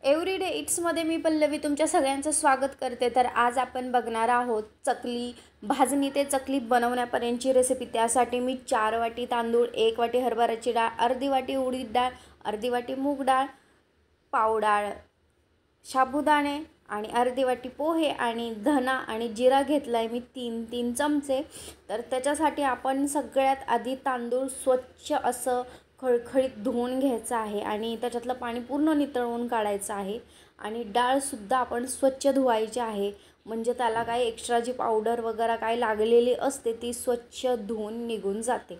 Everyday इट्समध्ये मी पल्लवी तुमच्या सगळ्यांचं स्वागत करते. तर आज आपण बघणार आहोत चकली, भाजणी ते चकली बनवण्यापर्यंतची रेसिपी. त्यासाठी मी 4 वाटी तांदूळ, 1 वाटी हरभऱ्याची डाळ, अर्धी वाटी उडीद डाळ, अर्धी वाटी मूग डाळ, पाव डाळ साबुदाणे आणि अर्धी वाटी पोहे आणि धना आणि जिरा घेतला आहे मी 3 चमचे. तर त्याच्यासाठी आपण सगळ्यात आधी तांदूळ स्वच्छ असं खळखळीत धुवून घ्यायचं आहे आणि त्याच्यातलं पाणी पूर्ण नितळवून काढायचं आहे. आणि डाळसुद्धा आपण स्वच्छ धुवायची आहे, म्हणजे त्याला काय एक्स्ट्रा जी पावडर वगैरे काय लागलेली असते ती स्वच्छ धुवून निघून जाते.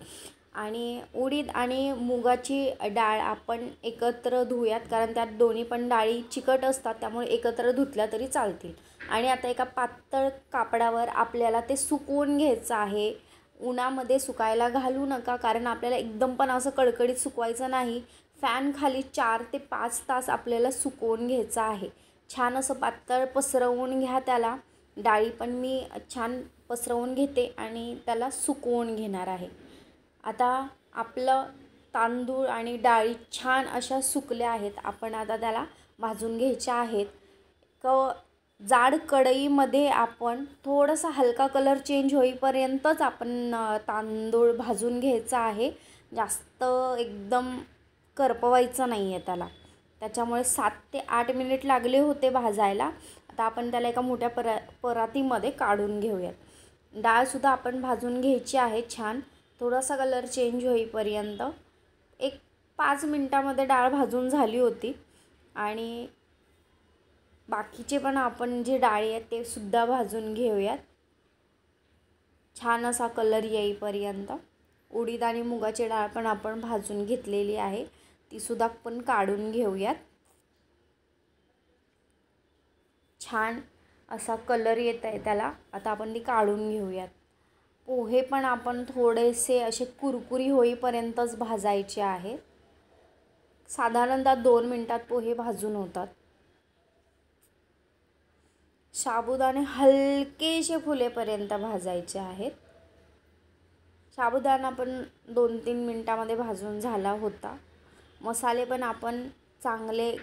आणि उडीद आणि मुगाची डाळ आपण एकत्र धुयात, कारण त्यात दोन्ही पण डाळी चिकट असतात, त्यामुळे एकत्र धुतल्या तरी चालतील. आणि आता एका पातळ कापडावर आपल्याला ते सुकवून घ्यायचं आहे. उन्हामध्ये सुकायला घालू नका, कारण आपल्याला एकदम पण असं कडकडीत सुकवायचं नाही. फॅन खाली 4 ते 5 तास आपल्याला सुकवून घ्यायचं आहे. छान असं पातळ पसरवून घ्या त्याला. डाळी पण मी छान पसरवून घेते आणि त्याला सुकवून घेणार आहे. आता आपलं तांदूळ आणि डाळी छान अशा सुकल्या आहेत. आपण आता त्याला भाजून घ्यायच्या आहेत. जाड कढईमध्ये आपण थोडासा हलका कलर चेंज होईपर्यंतच आपण तांदूळ भाजून घ्यायचा आहे. जास्त एकदम करपवायचं नाही आहे त्याला. त्याच्यामुळे 7 ते 8 मिनिट लागले होते भाजायला. आता आपण त्याला एका मोठ्या परातीमध्ये काढून घेऊयात. डाळसुद्धा आपण भाजून घ्यायची आहे छान, थोडासा कलर चेंज होईपर्यंत. एक 5 मिनटामध्ये डाळ भाजून झाली होती. आणि बाकीचे पण आपण जे डाळी आहेत ते सुद्धा भाजून घेऊयात छान असा कलर येईपर्यंत. उडीद आणि मुगाची डाळ पण आपण भाजून घेतलेली आहे, ती सुद्धा आपण काढून घेऊयात. छान असा कलर येत आहे त्याला. आता आपण ती काढून घेऊयात. पोहे पण आपण थोडेसे असे कुरकुरी होईपर्यंतच भाजायचे आहेत. साधारणतः 2 मिनटात पोहे भाजून होतात. साबुदाणे हलकेसे फुलेपर्यंत भाजायचे आहेत. साबुदाणा पण 2-3 मिनटामध्ये भाजून झाला होता. मसाले पण आपण चांगले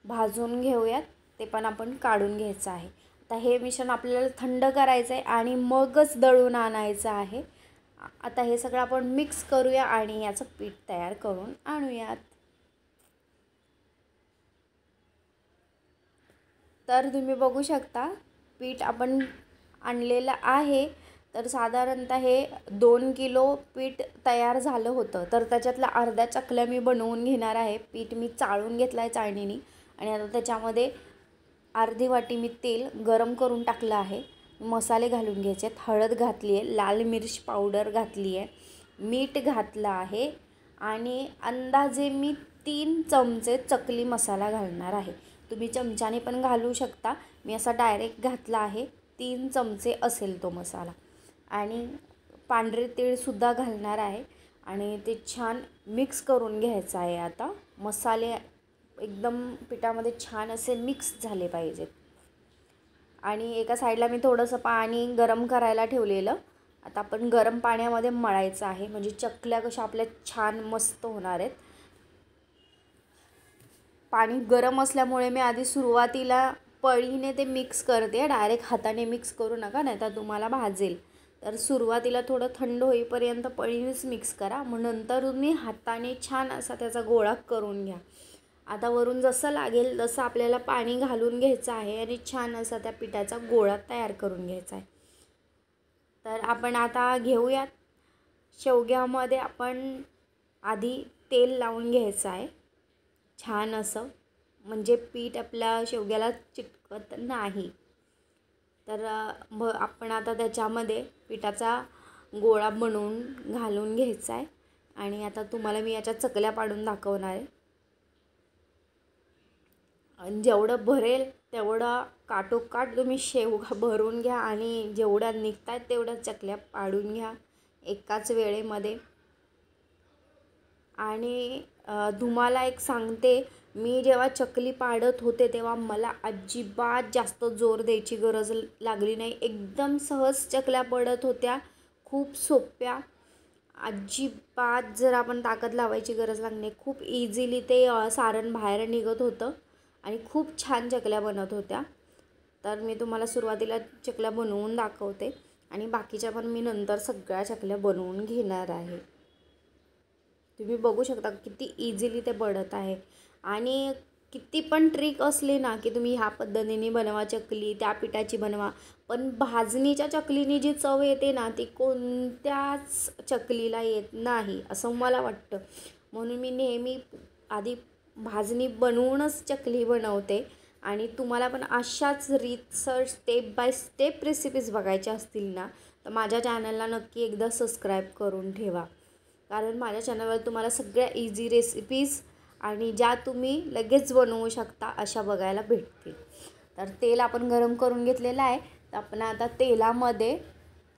भाजून घेऊयात, ते पण आपण काढून घ्यायचं आहे. आता हे मिश्रण आपल्याला थंड करायचं आहे आणि मगच दळून आणायचं आहे. आता हे सगळं आपण मिक्स करूया आणि याचं पीठ तयार करून आणूयात. तर तुम्ही बघू शकता पीठ आपण आणलेलं आहे. तर साधारणतः हे 2 किलो पीठ तयार झालं होतं. तर त्याच्यातल्या अर्ध्या चकल्या मी बनवून घेणार आहे. पीठ मी चाळून घेतलं आहे चाळणीने आणि आता त्याच्यामध्ये अर्धी वाटी मी तेल गरम करून टाकलं आहे. मसाले घालून घ्यायचे आहेत. हळद घातली आहे, लाल मिर्च पावडर घातली आहे, मीठ घातलं आहे आणि अंदाजे मी 3 चमचे चकली मसाला घालणार आहे. तुम्ही चमच्याने पण घालू शकता, मी असा डायरेक्ट घातला आहे. 3 चमचे असेल तो मसाला. आणि पांढरे तीळसुद्धा घालणार आहे आणि ते छान मिक्स करून घ्यायचं आहे. आता मसाले एकदम पिठामध्ये छान असे मिक्स झाले पाहिजेत. आणि एका साईडला मी थोडंसं पाणी गरम करायला ठेवलेलं. आता आपण गरम पाण्यामध्ये मळायचं आहे, म्हणजे चकल्या कशा आपल्या छान मस्त होणार आहेत. पाणी गरम असल्यामुळे मी आधी सुरुवातीला पळीने ते मिक्स करते. डायरेक्ट हाताने मिक्स करू नका, नाही तर तुम्हाला भाजेल. तर सुरुवातीला थोडं थंड होईपर्यंत पळीनेच मिक्स करा, मग नंतर तुम्ही हाताने छान असा त्याचा गोळा करून घ्या. आता वरून जसं लागेल तसं आपल्याला पाणी घालून घ्यायचं आहे आणि छान असा त्या पिठाचा गोळा तयार करून घ्यायचा आहे. तर आपण आता घेऊयात. शेवग्यामध्ये आपण आधी तेल लावून घ्यायचं आहे छान असं, म्हणजे पीठ आपल्या शेवग्याला चिटकत नाही. तर आपण आता त्याच्यामध्ये पिठाचा गोळा बनवून घालून घ्यायचा आहे. आणि आता तुम्हाला मी याच्या चकल्या पाडून दाखवणार आहे. जेवढं भरेल तेवढा काठोकाठ तुम्ही शेवगा भरून घ्या आणि जेवढ्या निघत आहेत तेवढ्या चकल्या पाडून घ्या एकाच वेळेमध्ये. आणि तुम्हाला एक सांगते, मी जेव्हा चकली पाडत होते तेव्हा मला अजिबात जास्त जोर द्यायची गरज लागली नाही. एकदम सहज चकल्या पडत होत्या, खूप सोप्या. अजिबात जर आपण ताकद लावायची गरज लागली नाही. खूप इझिली ते सारण बाहेर निघत होतं. आणि खूप छान चकल्या बनत होत्या. तर मी तुम्हाला सुरुवातीला चकल्या बनवून दाखवते आणि बाकीच्या पण मी नंतर सगळ्या चकल्या बनवून घेणार आहे. तुम्ही बघू शकता किती इझिली ते बनत आहे. आणि किती पण ट्रिक असले ना की तुम्ही ह्या पद्धतीने बनवा चकली, त्या पिठाची बनवा, पण भाजणीच्या चकलीने जी चव येते ना ती कोणत्याच चकलीला येत नाही असं मला वाटतं. म्हणून मी नेहमी आधी भाजणी बनवूनच चकली बनवते. आणि तुम्हाला पण अशाच रीतसर स्टेप बाय स्टेप रेसिपीज बघायच्या असतील ना तर माझ्या चॅनलला नक्की एकदा सबस्क्राईब करून ठेवा. कारण माझ्या चॅनलवर तुम्हाला सगळ्या इझी रेसिपीज आणि ज्या तुम्ही लगेच बनवू शकता अशा बघायला भेटतील. तर तेल आपण गरम करून घेतलेलं आहे. तर आपण आता तेलामध्ये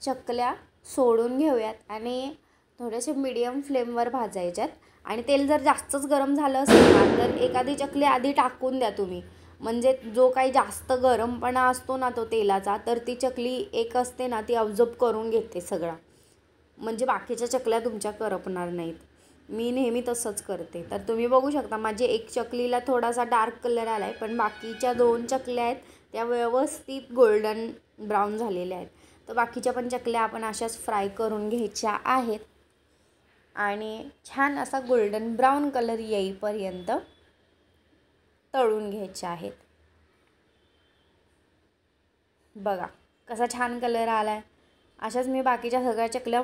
चकल्या सोडून घेऊयात आणि थोडेसे मीडियम फ्लेमवर भाजायच्यात. आणि तेल जर जास्तच गरम झालं असेल ना तर एखादी चकली आधी टाकून द्या तुम्ही. म्हणजे जो काही जास्त गरमपणा असतो ना तो तेलाचा, तर ती चकली एक असते ना ती अब्झॉर्ब करून घेते सगळा. म्हणजे बाकीच्या चकल्या तुमच्या करपणार नाहीत. मी नेहमी तसंच करते. तर तुम्ही बघू शकता माझी एक चकलीला थोडासा डार्क कलर आला आहे, पण बाकीच्या 2 चकल्या आहेत त्या व्यवस्थित गोल्डन ब्राऊन झालेल्या आहेत. तर बाकीच्या पण चकल्या आपण अशाच फ्राय करून घ्यायच्या आहेत आणि छान असा गोल्डन ब्राऊन कलर येईपर्यंत तळून घ्यायच्या आहेत. बघा कसा छान कलर आला आहे. अशाच मी बाकीच्या सगळ्या चकल्या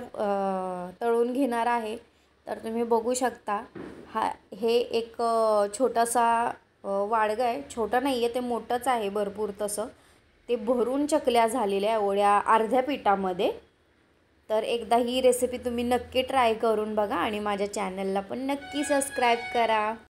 तळून घेणार आहे. तर तुम्ही बघू शकता हे एक छोटासा वाडगं आहे. छोटं नाही आहे ते मोठंच आहे भरपूर तसं. ते भरून चकल्या झालेल्या एवढ्या अर्ध्या पिठामध्ये. तर एकदा ही रेसिपी तुम्ही नक्की ट्राय करून बघा आणि माझ्या चॅनलला पण नक्की सबस्क्राईब करा.